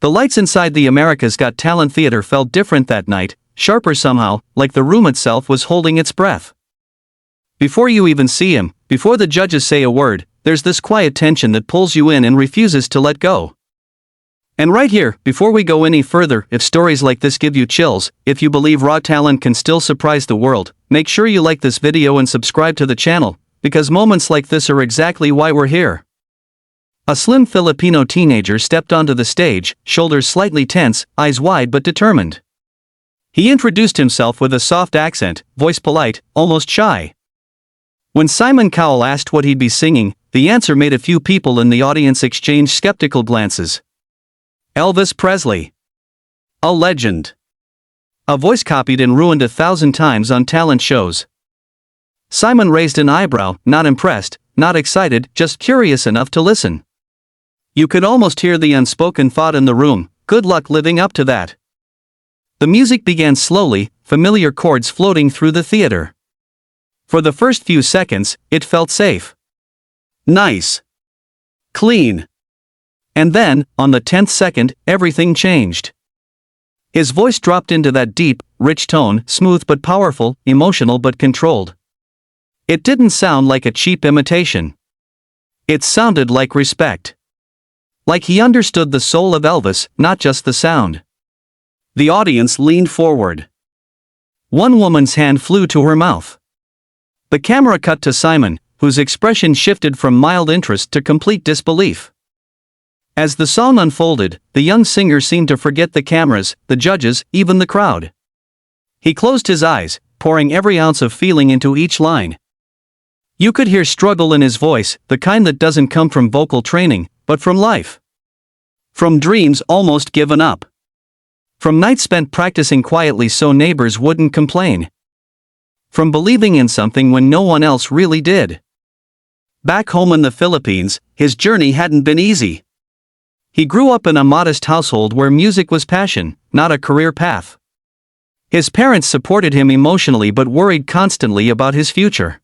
The lights inside the America's Got Talent theater felt different that night, sharper somehow, like the room itself was holding its breath. Before you even see him, before the judges say a word, there's this quiet tension that pulls you in and refuses to let go. And right here, before we go any further, if stories like this give you chills, if you believe raw talent can still surprise the world, make sure you like this video and subscribe to the channel, because moments like this are exactly why we're here. A slim Filipino teenager stepped onto the stage, shoulders slightly tense, eyes wide but determined. He introduced himself with a soft accent, voice polite, almost shy. When Simon Cowell asked what he'd be singing, the answer made a few people in the audience exchange skeptical glances. Elvis Presley. A legend. A voice copied and ruined 1,000 times on talent shows. Simon raised an eyebrow, not impressed, not excited, just curious enough to listen. You could almost hear the unspoken thought in the room, good luck living up to that. The music began slowly, familiar chords floating through the theater. For the first few seconds, it felt safe. Nice. Clean. And then, on the 10th second, everything changed. His voice dropped into that deep, rich tone, smooth but powerful, emotional but controlled. It didn't sound like a cheap imitation. It sounded like respect. Like he understood the soul of Elvis, not just the sound. The audience leaned forward. One woman's hand flew to her mouth. The camera cut to Simon, whose expression shifted from mild interest to complete disbelief. As the song unfolded, the young singer seemed to forget the cameras, the judges, even the crowd. He closed his eyes, pouring every ounce of feeling into each line. You could hear struggle in his voice, the kind that doesn't come from vocal training, but from life. From dreams almost given up. From nights spent practicing quietly so neighbors wouldn't complain. From believing in something when no one else really did. Back home in the Philippines, his journey hadn't been easy. He grew up in a modest household where music was passion, not a career path. His parents supported him emotionally but worried constantly about his future.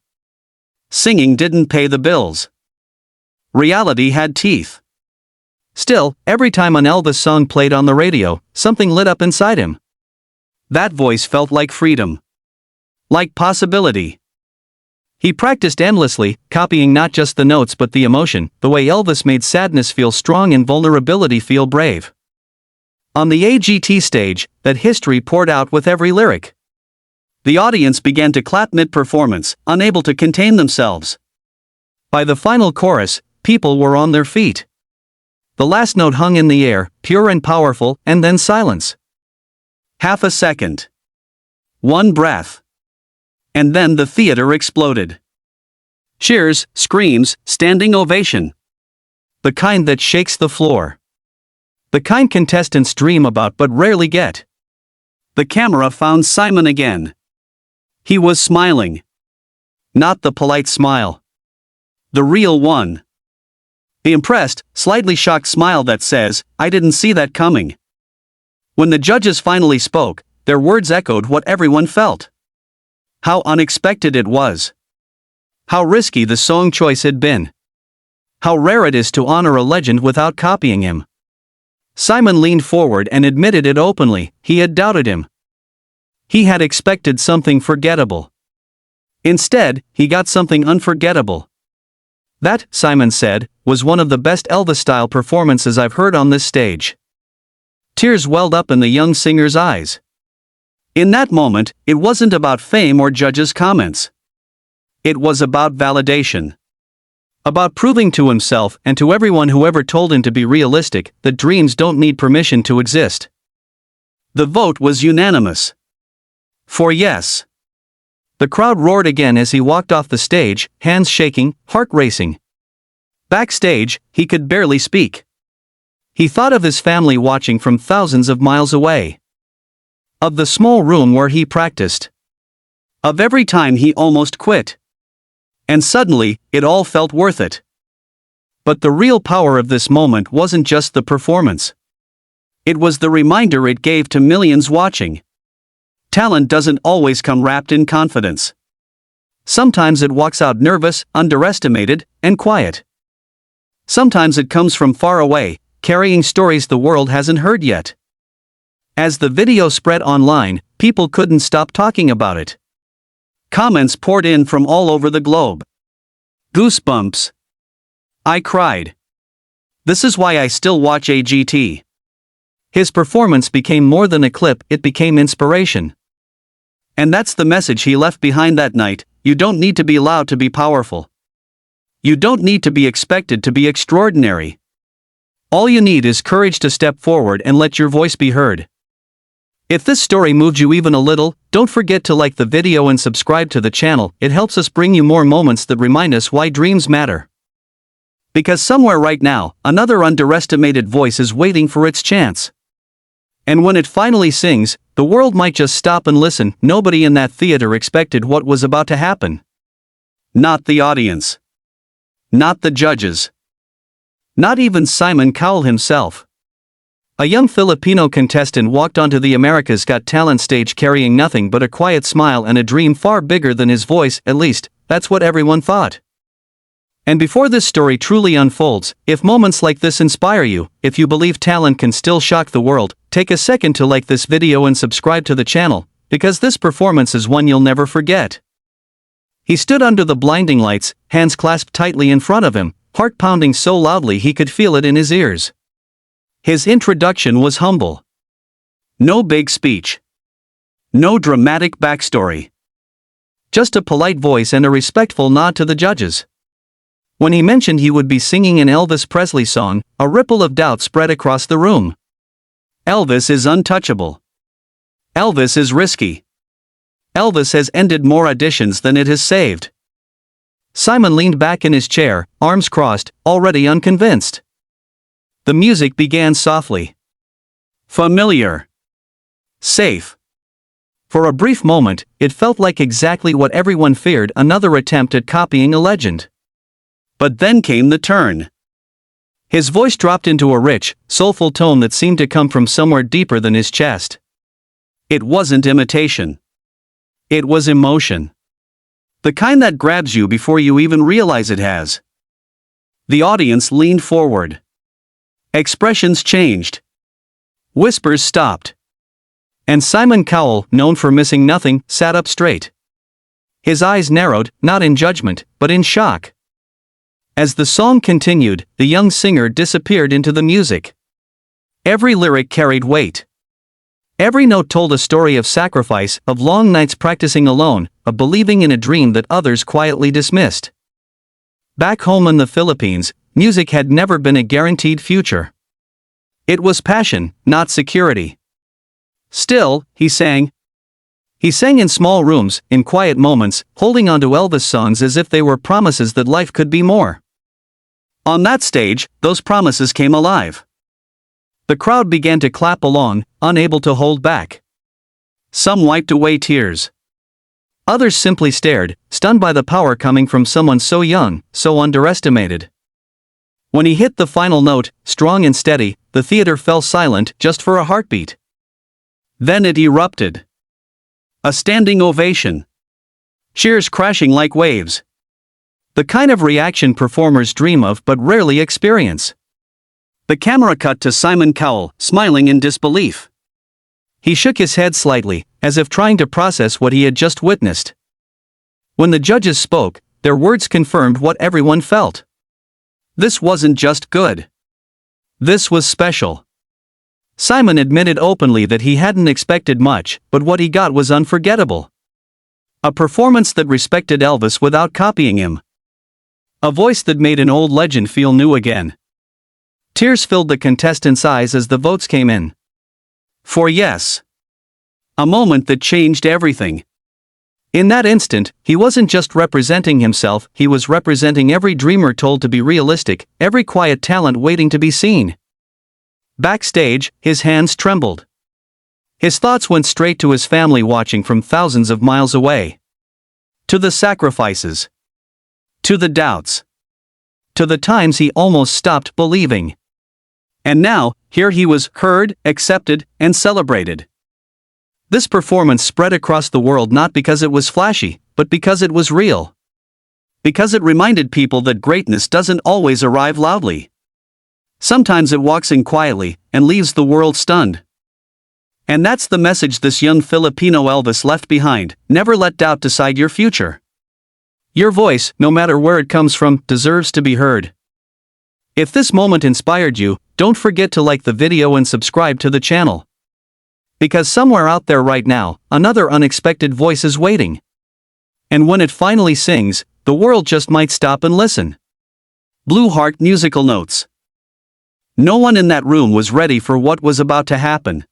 Singing didn't pay the bills. Reality had teeth. Still, every time an Elvis song played on the radio, something lit up inside him. That voice felt like freedom. Like possibility. He practiced endlessly, copying not just the notes but the emotion, the way Elvis made sadness feel strong and vulnerability feel brave. On the AGT stage, that history poured out with every lyric. The audience began to clap mid-performance, unable to contain themselves. By the final chorus, people were on their feet. The last note hung in the air, pure and powerful, and then silence. Half a second. One breath. And then the theater exploded. Cheers, screams, standing ovation. The kind that shakes the floor. The kind contestants dream about but rarely get. The camera found Simon again. He was smiling. Not the polite smile. The real one. The impressed, slightly shocked smile that says, "I didn't see that coming." When the judges finally spoke, their words echoed what everyone felt. How unexpected it was. How risky the song choice had been. How rare it is to honor a legend without copying him. Simon leaned forward and admitted it openly, he had doubted him. He had expected something forgettable. Instead, he got something unforgettable. That, Simon said, was one of the best Elvis-style performances I've heard on this stage. Tears welled up in the young singer's eyes. In that moment, it wasn't about fame or judges' comments. It was about validation. About proving to himself and to everyone who ever told him to be realistic that dreams don't need permission to exist. The vote was unanimous. For yes. The crowd roared again as he walked off the stage, hands shaking, heart racing. Backstage, he could barely speak. He thought of his family watching from thousands of miles away. Of the small room where he practiced. Of every time he almost quit. And suddenly, it all felt worth it. But the real power of this moment wasn't just the performance. It was the reminder it gave to millions watching. Talent doesn't always come wrapped in confidence. Sometimes it walks out nervous, underestimated, and quiet. Sometimes it comes from far away, carrying stories the world hasn't heard yet. As the video spread online, people couldn't stop talking about it. Comments poured in from all over the globe. Goosebumps. I cried. This is why I still watch AGT. His performance became more than a clip, it became inspiration. And that's the message he left behind that night: you don't need to be loud to be powerful. You don't need to be expected to be extraordinary. All you need is courage to step forward and let your voice be heard. If this story moved you even a little, don't forget to like the video and subscribe to the channel. It helps us bring you more moments that remind us why dreams matter. Because somewhere right now, another underestimated voice is waiting for its chance. And when it finally sings, the world might just stop and listen. Nobody in that theater expected what was about to happen. Not the audience. Not the judges. Not even Simon Cowell himself. A young Filipino contestant walked onto the America's Got Talent stage carrying nothing but a quiet smile and a dream far bigger than his voice, at least, that's what everyone thought. And before this story truly unfolds, if moments like this inspire you, if you believe talent can still shock the world, take a second to like this video and subscribe to the channel, because this performance is one you'll never forget. He stood under the blinding lights, hands clasped tightly in front of him, heart pounding so loudly he could feel it in his ears. His introduction was humble. No big speech. No dramatic backstory. Just a polite voice and a respectful nod to the judges. When he mentioned he would be singing an Elvis Presley song, a ripple of doubt spread across the room. Elvis is untouchable. Elvis is risky. Elvis has ended more auditions than it has saved. Simon leaned back in his chair, arms crossed, already unconvinced. The music began softly. Familiar. Safe. For a brief moment, it felt like exactly what everyone feared: another attempt at copying a legend. But then came the turn. His voice dropped into a rich, soulful tone that seemed to come from somewhere deeper than his chest. It wasn't imitation. It was emotion. The kind that grabs you before you even realize it has. The audience leaned forward. Expressions changed. Whispers stopped. And Simon Cowell, known for missing nothing, sat up straight. His eyes narrowed, not in judgment, but in shock. As the song continued, the young singer disappeared into the music. Every lyric carried weight. Every note told a story of sacrifice, of long nights practicing alone, of believing in a dream that others quietly dismissed. Back home in the Philippines, music had never been a guaranteed future. It was passion, not security. Still, he sang. He sang in small rooms, in quiet moments, holding on to Elvis songs as if they were promises that life could be more. On that stage, those promises came alive. The crowd began to clap along, unable to hold back. Some wiped away tears. Others simply stared, stunned by the power coming from someone so young, so underestimated. When he hit the final note, strong and steady, the theater fell silent just for a heartbeat. Then it erupted. A standing ovation. Cheers crashing like waves. The kind of reaction performers dream of but rarely experience. The camera cut to Simon Cowell, smiling in disbelief. He shook his head slightly, as if trying to process what he had just witnessed. When the judges spoke, their words confirmed what everyone felt. This wasn't just good. This was special. Simon admitted openly that he hadn't expected much, but what he got was unforgettable. A performance that respected Elvis without copying him. A voice that made an old legend feel new again. Tears filled the contestants' eyes as the votes came in. For yes. A moment that changed everything. In that instant, he wasn't just representing himself, he was representing every dreamer told to be realistic, every quiet talent waiting to be seen. Backstage, his hands trembled. His thoughts went straight to his family watching from thousands of miles away. To the sacrifices. To the doubts. To the times he almost stopped believing. And now, here he was, heard, accepted, and celebrated. This performance spread across the world not because it was flashy, but because it was real. Because it reminded people that greatness doesn't always arrive loudly. Sometimes it walks in quietly and leaves the world stunned. And that's the message this young Filipino Elvis left behind: never let doubt decide your future. Your voice, no matter where it comes from, deserves to be heard. If this moment inspired you, don't forget to like the video and subscribe to the channel. Because somewhere out there right now, another unexpected voice is waiting. And when it finally sings, the world just might stop and listen. Blue Heart musical notes. No one in that room was ready for what was about to happen.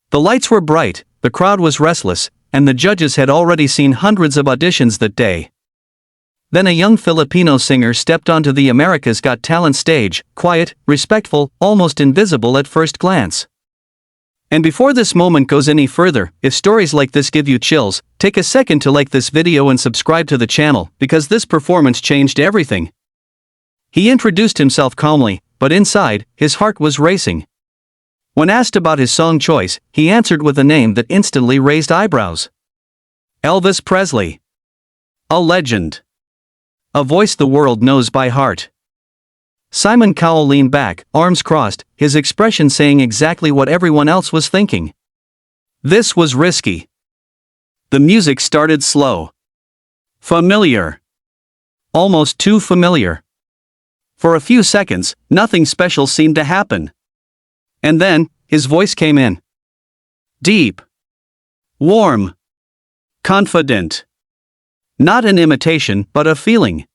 The lights were bright, the crowd was restless, and the judges had already seen hundreds of auditions that day. Then a young Filipino singer stepped onto the America's Got Talent stage, quiet, respectful, almost invisible at first glance. And before this moment goes any further, if stories like this give you chills, take a second to like this video and subscribe to the channel, because this performance changed everything. He introduced himself calmly, but inside, his heart was racing. When asked about his song choice, he answered with a name that instantly raised eyebrows. Elvis Presley. A legend. A voice the world knows by heart. Simon Cowell leaned back, arms crossed, his expression saying exactly what everyone else was thinking. This was risky. The music started slow. Familiar. Almost too familiar. For a few seconds, nothing special seemed to happen. And then, his voice came in. Deep. Warm. Confident. Not an imitation, but a feeling.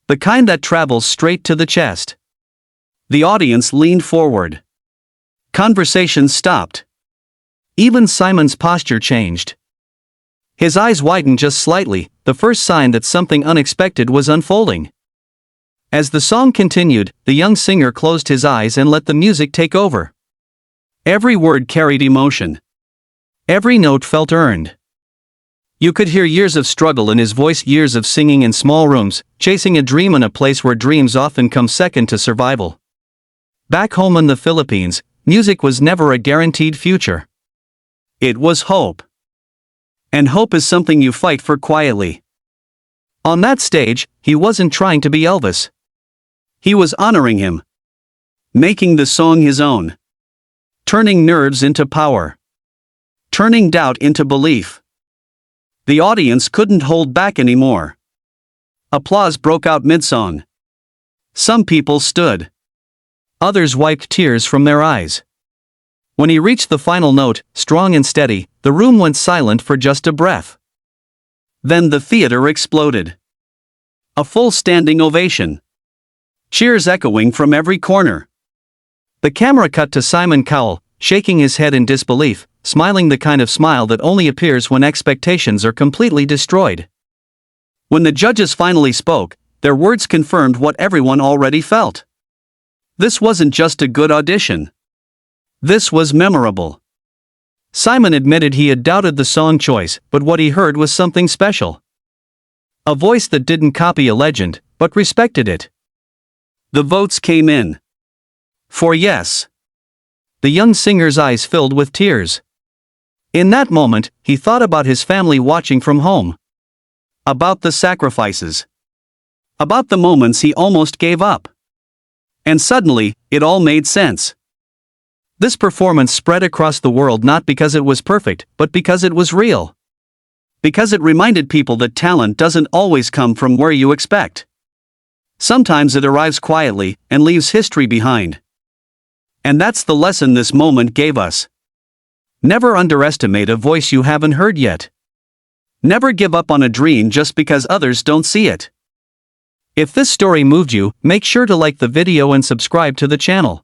The kind that travels straight to the chest. The audience leaned forward. Conversation stopped. Even Simon's posture changed. His eyes widened just slightly, the first sign that something unexpected was unfolding. As the song continued, the young singer closed his eyes and let the music take over. Every word carried emotion. Every note felt earned. You could hear years of struggle in his voice, years of singing in small rooms, chasing a dream in a place where dreams often come second to survival. Back home in the Philippines, music was never a guaranteed future. It was hope. And hope is something you fight for quietly. On that stage, he wasn't trying to be Elvis. He was honoring him. Making the song his own. Turning nerves into power. Turning doubt into belief. The audience couldn't hold back anymore. Applause broke out mid-song. Some people stood. Others wiped tears from their eyes. When he reached the final note, strong and steady, the room went silent for just a breath. Then the theater exploded. A full standing ovation. Cheers echoing from every corner. The camera cut to Simon Cowell, shaking his head in disbelief, smiling the kind of smile that only appears when expectations are completely destroyed. When the judges finally spoke, their words confirmed what everyone already felt. This wasn't just a good audition. This was memorable. Simon admitted he had doubted the song choice, but what he heard was something special. A voice that didn't copy a legend, but respected it. The votes came in. For yes. The young singer's eyes filled with tears. In that moment, he thought about his family watching from home. About the sacrifices. About the moments he almost gave up. And suddenly, it all made sense. This performance spread across the world not because it was perfect, but because it was real. Because it reminded people that talent doesn't always come from where you expect. Sometimes it arrives quietly and leaves history behind. And that's the lesson this moment gave us. Never underestimate a voice you haven't heard yet. Never give up on a dream just because others don't see it. If this story moved you, make sure to like the video and subscribe to the channel.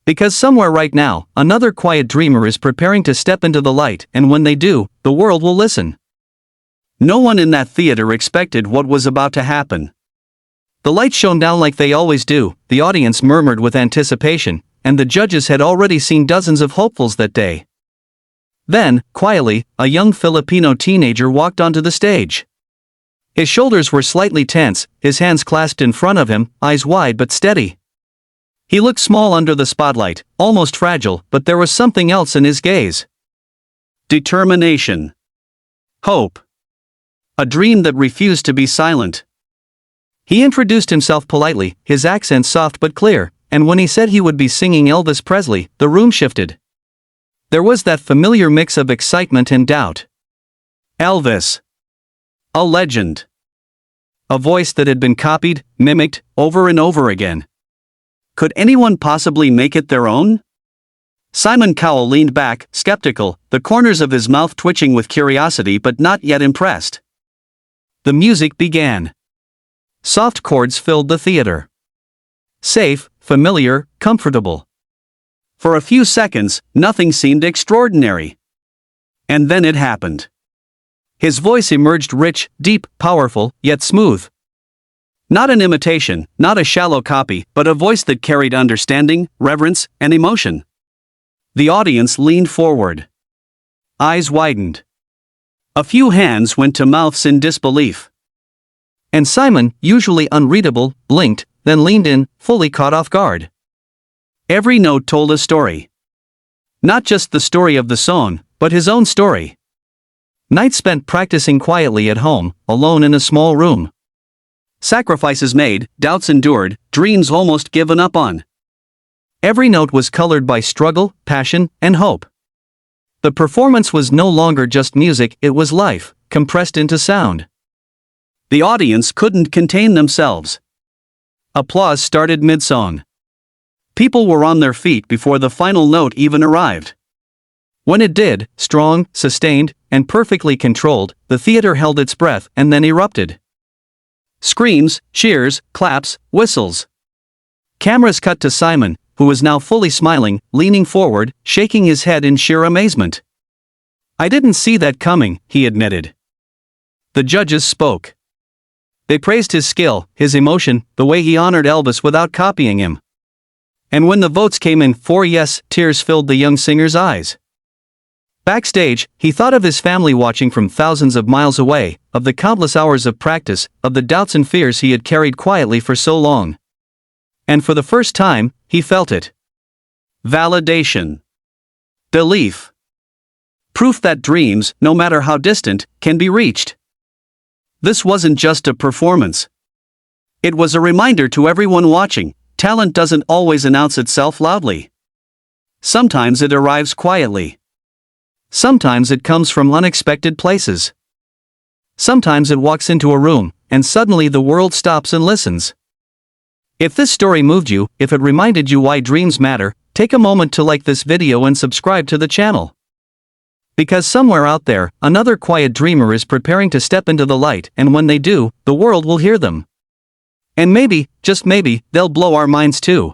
Because somewhere right now, another quiet dreamer is preparing to step into the light, and when they do, the world will listen. No one in that theater expected what was about to happen. The lights shone down like they always do, the audience murmured with anticipation, and the judges had already seen dozens of hopefuls that day. Then, quietly, a young Filipino teenager walked onto the stage. His shoulders were slightly tense, his hands clasped in front of him, eyes wide but steady. He looked small under the spotlight, almost fragile, but there was something else in his gaze. Determination. Hope. A dream that refused to be silent. He introduced himself politely, his accent soft but clear, and when he said he would be singing Elvis Presley, the room shifted. There was that familiar mix of excitement and doubt. Elvis. A legend. A voice that had been copied, mimicked, over and over again. Could anyone possibly make it their own? Simon Cowell leaned back, skeptical, the corners of his mouth twitching with curiosity but not yet impressed. The music began. Soft chords filled the theater. Safe, familiar, comfortable. For a few seconds, nothing seemed extraordinary. And then it happened. His voice emerged rich, deep, powerful, yet smooth. Not an imitation, not a shallow copy, but a voice that carried understanding, reverence, and emotion. The audience leaned forward. Eyes widened. A few hands went to mouths in disbelief. And Simon, usually unreadable, blinked, then leaned in, fully caught off guard. Every note told a story. Not just the story of the song, but his own story. Nights spent practicing quietly at home, alone in a small room. Sacrifices made, doubts endured, dreams almost given up on. Every note was colored by struggle, passion, and hope. The performance was no longer just music, it was life, compressed into sound. The audience couldn't contain themselves. Applause started mid-song. People were on their feet before the final note even arrived. When it did, strong, sustained, and perfectly controlled, the theater held its breath and then erupted. Screams, cheers, claps, whistles. Cameras cut to Simon, who was now fully smiling, leaning forward, shaking his head in sheer amazement. "I didn't see that coming," he admitted. The judges spoke. They praised his skill, his emotion, the way he honored Elvis without copying him. And when the votes came in 4 yes, tears filled the young singer's eyes. Backstage, he thought of his family watching from thousands of miles away, of the countless hours of practice, of the doubts and fears he had carried quietly for so long. And for the first time, he felt it. Validation. Belief. Proof that dreams, no matter how distant, can be reached. This wasn't just a performance. It was a reminder to everyone watching, talent doesn't always announce itself loudly. Sometimes it arrives quietly. Sometimes it comes from unexpected places. Sometimes it walks into a room, and suddenly the world stops and listens. If this story moved you, if it reminded you why dreams matter, take a moment to like this video and subscribe to the channel. Because somewhere out there, another quiet dreamer is preparing to step into the light, and when they do, the world will hear them. And maybe, just maybe, they'll blow our minds too.